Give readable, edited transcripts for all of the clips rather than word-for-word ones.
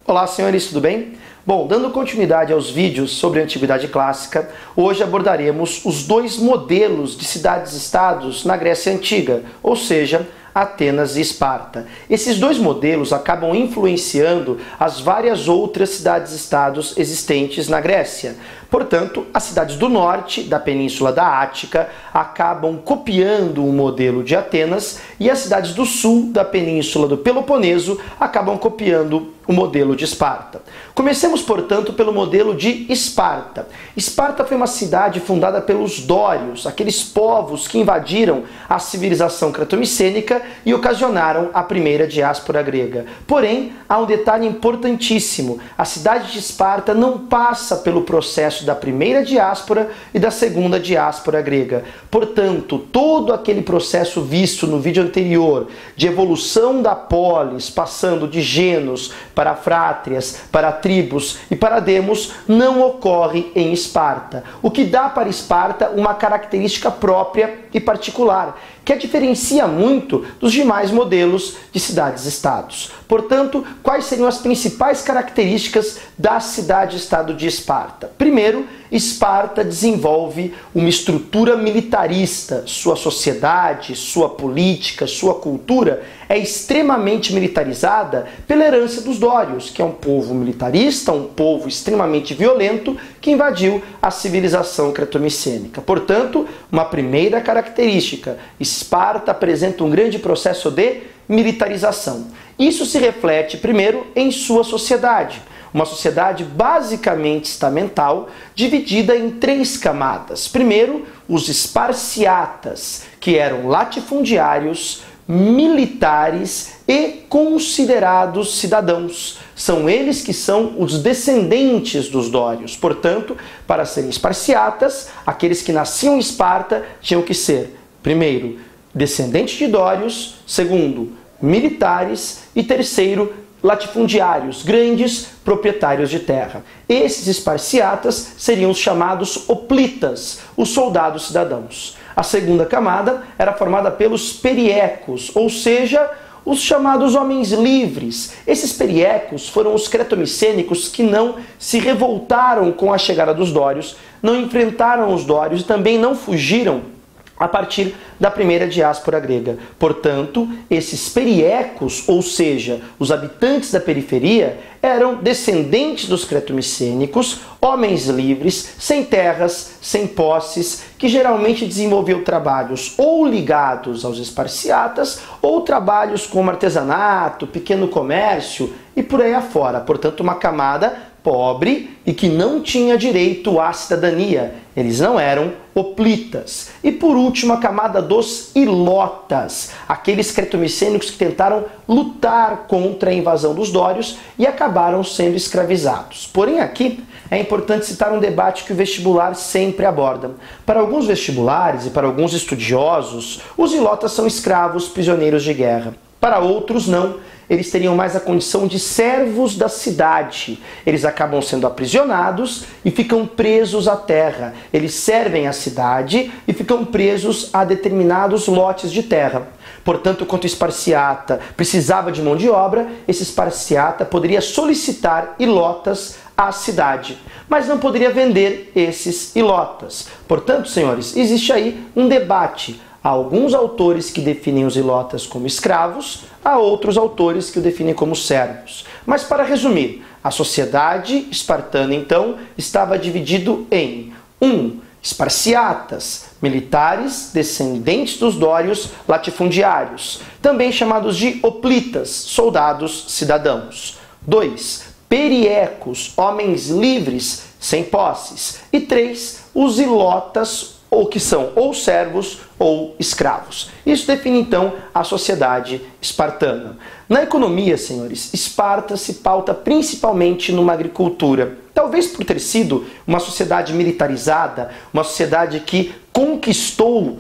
Olá, senhores, tudo bem? Bom, dando continuidade aos vídeos sobre a Antiguidade Clássica, hoje abordaremos os dois modelos de cidades-estados na Grécia Antiga, ou seja, Atenas e Esparta. Esses dois modelos acabam influenciando as várias outras cidades-estados existentes na Grécia. Portanto, as cidades do norte, da Península da Ática, acabam copiando o modelo de Atenas e as cidades do sul, da Península do Peloponeso, acabam copiando o modelo de Esparta. Comecemos, portanto, pelo modelo de Esparta. Esparta foi uma cidade fundada pelos dórios, aqueles povos que invadiram a civilização cretomicênica e ocasionaram a primeira diáspora grega. Porém, há um detalhe importantíssimo: a cidade de Esparta não passa pelo processo da primeira diáspora e da segunda diáspora grega. Portanto, todo aquele processo visto no vídeo anterior de evolução da polis, passando de genos para frátrias, para tribos e para demos, não ocorre em Esparta, o que dá para Esparta uma característica própria e particular, que a diferencia muito dos demais modelos de cidades-estados. Portanto, quais seriam as principais características da cidade-estado de Esparta? Primeiro, Esparta desenvolve uma estrutura militarista. Sua sociedade, sua política, sua cultura é extremamente militarizada pela herança dos dórios, que é um povo militarista, um povo extremamente violento que invadiu a civilização cretomicênica. Portanto, uma primeira característica: Esparta apresenta um grande processo de militarização. Isso se reflete primeiro em sua sociedade. Uma sociedade basicamente estamental, dividida em três camadas. Primeiro, os esparciatas, que eram latifundiários, militares e considerados cidadãos. São eles que são os descendentes dos dórios. Portanto, para serem esparciatas, aqueles que nasciam em Esparta tinham que ser, primeiro, descendentes de dórios, segundo, militares e terceiro, latifundiários, grandes proprietários de terra. Esses esparciatas seriam os chamados hoplitas, os soldados cidadãos. A segunda camada era formada pelos periecos, ou seja, os chamados homens livres. Esses periecos foram os cretomicênicos que não se revoltaram com a chegada dos dórios, não enfrentaram os dórios e também não fugiram a partir da primeira diáspora grega. Portanto, esses periecos, ou seja, os habitantes da periferia, eram descendentes dos cretomicênicos, homens livres, sem terras, sem posses, que geralmente desenvolviam trabalhos ou ligados aos esparciatas, ou trabalhos como artesanato, pequeno comércio e por aí afora. Portanto, uma camada pobre e que não tinha direito à cidadania. Eles não eram hoplitas. E por último, a camada dos ilotas, aqueles cretomicênicos que tentaram lutar contra a invasão dos dórios e acabaram sendo escravizados. Porém, aqui é importante citar um debate que o vestibular sempre aborda. Para alguns vestibulares e para alguns estudiosos, os ilotas são escravos, prisioneiros de guerra. Para outros, não. Eles teriam mais a condição de servos da cidade. Eles acabam sendo aprisionados e ficam presos à terra. Eles servem à cidade e ficam presos a determinados lotes de terra. Portanto, quando o esparciata precisava de mão de obra, esse esparciata poderia solicitar ilotas à cidade, mas não poderia vender esses ilotas. Portanto, senhores, existe aí um debate. Há alguns autores que definem os ilotas como escravos, há outros autores que o definem como servos. Mas para resumir, a sociedade espartana então estava dividido em 1. Esparciatas, militares, descendentes dos dórios, latifundiários, também chamados de hoplitas, soldados cidadãos. 2. Periecos, homens livres, sem posses. E 3. Os ilotas, ou que são ou servos ou escravos. Isso define então a sociedade espartana. Na economia, senhores, Esparta se pauta principalmente numa agricultura. Talvez por ter sido uma sociedade militarizada, uma sociedade que conquistou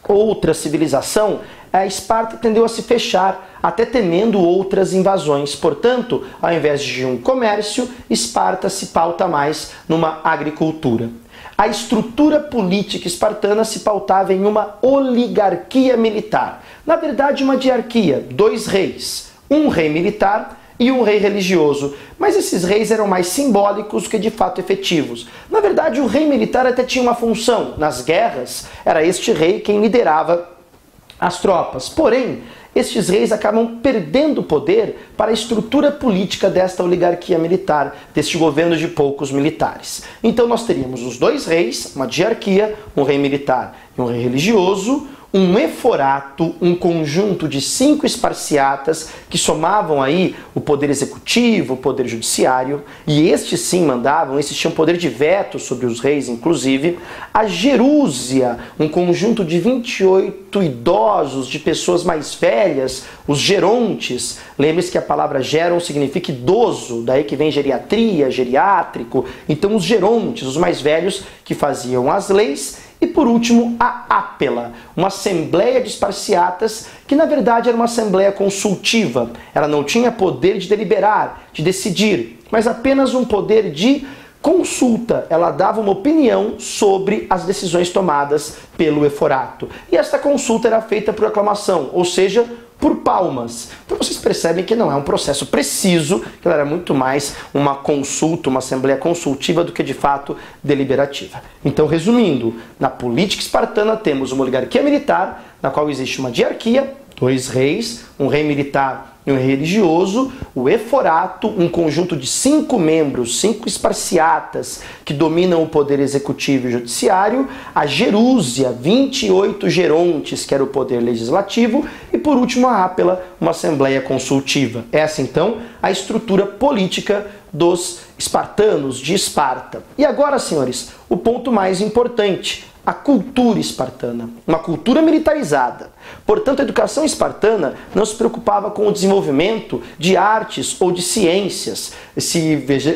outra civilização, a Esparta tendeu a se fechar, até temendo outras invasões. Portanto, ao invés de um comércio, Esparta se pauta mais numa agricultura. A estrutura política espartana se pautava em uma oligarquia militar. Na verdade, uma diarquia, 2 reis, um rei militar e um rei religioso, mas esses reis eram mais simbólicos que de fato efetivos. Na verdade, o rei militar até tinha uma função. Nas guerras, era este rei quem liderava as tropas. Porém, estes reis acabam perdendo poder para a estrutura política desta oligarquia militar, deste governo de poucos militares. Então nós teríamos os dois reis, uma diarquia, um rei militar e um rei religioso, um eforato, um conjunto de 5 esparciatas que somavam aí o poder executivo, o poder judiciário, e estes sim mandavam, estes tinham poder de veto sobre os reis, inclusive, a gerúsia, um conjunto de 28 idosos, de pessoas mais velhas, os gerontes. Lembre-se que a palavra geron significa idoso, daí que vem geriatria, geriátrico. Então os gerontes, os mais velhos, que faziam as leis. E por último, a ápela, uma assembleia de esparciatas que na verdade era uma assembleia consultiva. Ela não tinha poder de deliberar, de decidir, mas apenas um poder de consulta. Ela dava uma opinião sobre as decisões tomadas pelo eforato. E esta consulta era feita por aclamação, ou seja, por palmas. Então vocês percebem que não é um processo preciso, que ela era muito mais uma consulta, uma assembleia consultiva do que de fato deliberativa. Então, resumindo, na política espartana temos uma oligarquia militar, na qual existe uma diarquia, 2 reis, um rei militar e um rei religioso, o eforato, um conjunto de 5 membros, 5 esparciatas que dominam o poder executivo e judiciário, a gerúsia, 28 gerontes, que era o poder legislativo, e por último a ápela, uma assembleia consultiva. Essa então a estrutura política dos espartanos, de Esparta. E agora, senhores, o ponto mais importante: a cultura espartana, uma cultura militarizada. Portanto, a educação espartana não se preocupava com o desenvolvimento de artes ou de ciências.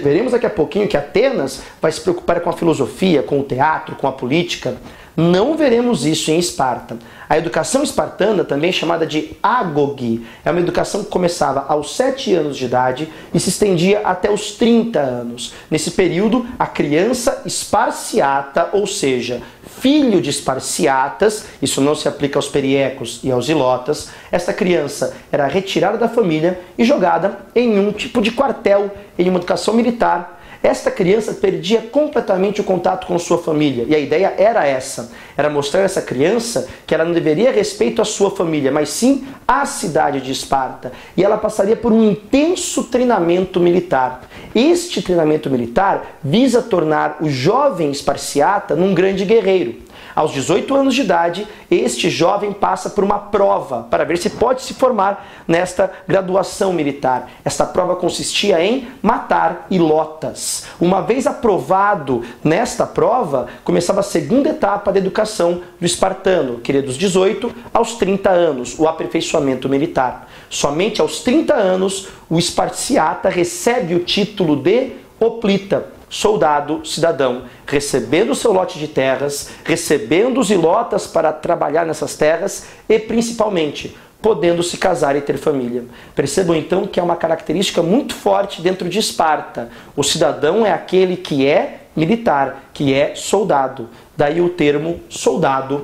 Veremos daqui a pouquinho que Atenas vai se preocupar com a filosofia, com o teatro, com a política. Não veremos isso em Esparta. A educação espartana, também chamada de agoge, é uma educação que começava aos 7 anos de idade e se estendia até os 30 anos. Nesse período, a criança esparciata, ou seja, filho de esparciatas, isso não se aplica aos periecos e aos ilotas, esta criança era retirada da família e jogada em um tipo de quartel, em uma educação militar. Esta criança perdia completamente o contato com sua família. E a ideia era essa. Era mostrar a essa criança que ela não deveria respeito à sua família, mas sim à cidade de Esparta. E ela passaria por um intenso treinamento militar. Este treinamento militar visa tornar o jovem esparciata num grande guerreiro. Aos 18 anos de idade, este jovem passa por uma prova para ver se pode se formar nesta graduação militar. Esta prova consistia em matar ilotas. Uma vez aprovado nesta prova, começava a segunda etapa da educação do espartano, que ia dos 18 aos 30 anos, o aperfeiçoamento militar. Somente aos 30 anos, o esparciata recebe o título de hoplita, soldado, cidadão, recebendo o seu lote de terras, recebendo os ilotas para trabalhar nessas terras e, principalmente, podendo se casar e ter família. Percebam então que é uma característica muito forte dentro de Esparta. O cidadão é aquele que é militar, que é soldado. Daí o termo soldado,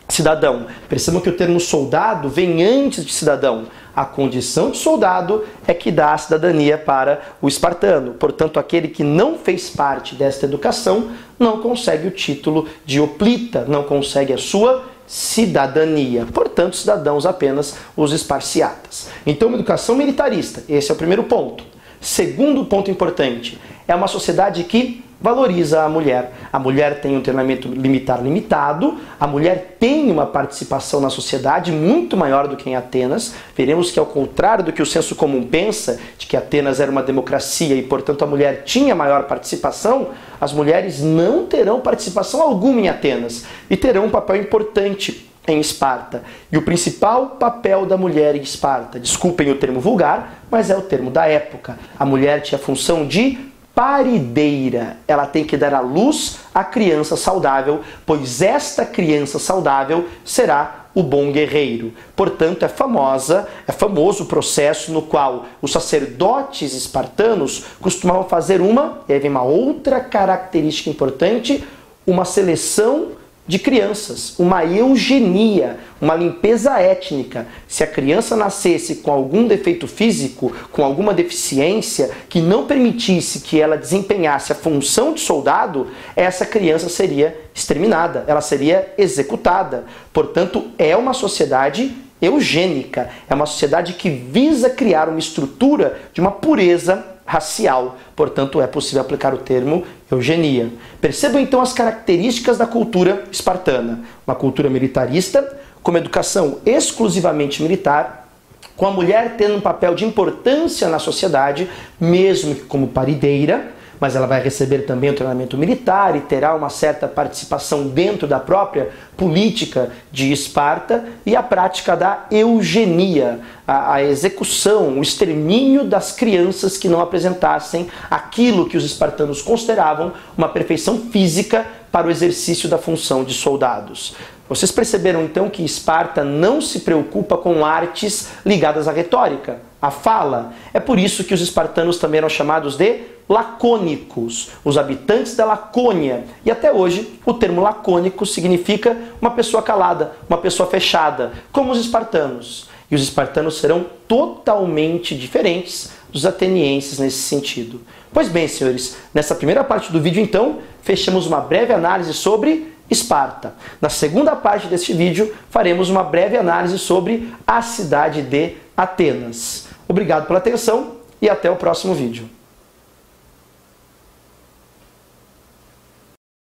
cidadão. Percebam que o termo soldado vem antes de cidadão. A condição de soldado é que dá a cidadania para o espartano. Portanto, aquele que não fez parte desta educação não consegue o título de hoplita, não consegue a sua cidadania. Portanto, cidadãos apenas os esparciatas. Então, uma educação militarista, esse é o primeiro ponto. Segundo ponto importante, é uma sociedade que valoriza a mulher. A mulher tem um treinamento militar limitado, a mulher tem uma participação na sociedade muito maior do que em Atenas. Veremos que, ao contrário do que o senso comum pensa, de que Atenas era uma democracia e, portanto, a mulher tinha maior participação, as mulheres não terão participação alguma em Atenas e terão um papel importante em Esparta. E o principal papel da mulher em Esparta, desculpem o termo vulgar, mas é o termo da época. A mulher tinha a função de parideira. Ela tem que dar à luz a criança saudável, pois esta criança saudável será o bom guerreiro. Portanto, é famoso o processo no qual os sacerdotes espartanos costumavam fazer e aí vem uma outra característica importante, uma seleção de crianças, uma eugenia, uma limpeza étnica. Se a criança nascesse com algum defeito físico, com alguma deficiência que não permitisse que ela desempenhasse a função de soldado, essa criança seria exterminada, ela seria executada. Portanto, é uma sociedade eugênica, é uma sociedade que visa criar uma estrutura de uma pureza racial. Portanto, é possível aplicar o termo eugenia. Percebam então as características da cultura espartana. Uma cultura militarista, com uma educação exclusivamente militar, com a mulher tendo um papel de importância na sociedade, mesmo que como parideira, mas ela vai receber também o treinamento militar e terá uma certa participação dentro da própria política de Esparta, e a prática da eugenia, a execução, o extermínio das crianças que não apresentassem aquilo que os espartanos consideravam uma perfeição física para o exercício da função de soldados. Vocês perceberam então que Esparta não se preocupa com artes ligadas à retórica, à fala? É por isso que os espartanos também eram chamados de lacônicos, os habitantes da Lacônia. E até hoje o termo lacônico significa uma pessoa calada, uma pessoa fechada, como os espartanos. E os espartanos serão totalmente diferentes dos atenienses nesse sentido. Pois bem, senhores, nessa primeira parte do vídeo então, fechamos uma breve análise sobre Esparta. Na segunda parte deste vídeo, faremos uma breve análise sobre a cidade de Atenas. Obrigado pela atenção e até o próximo vídeo.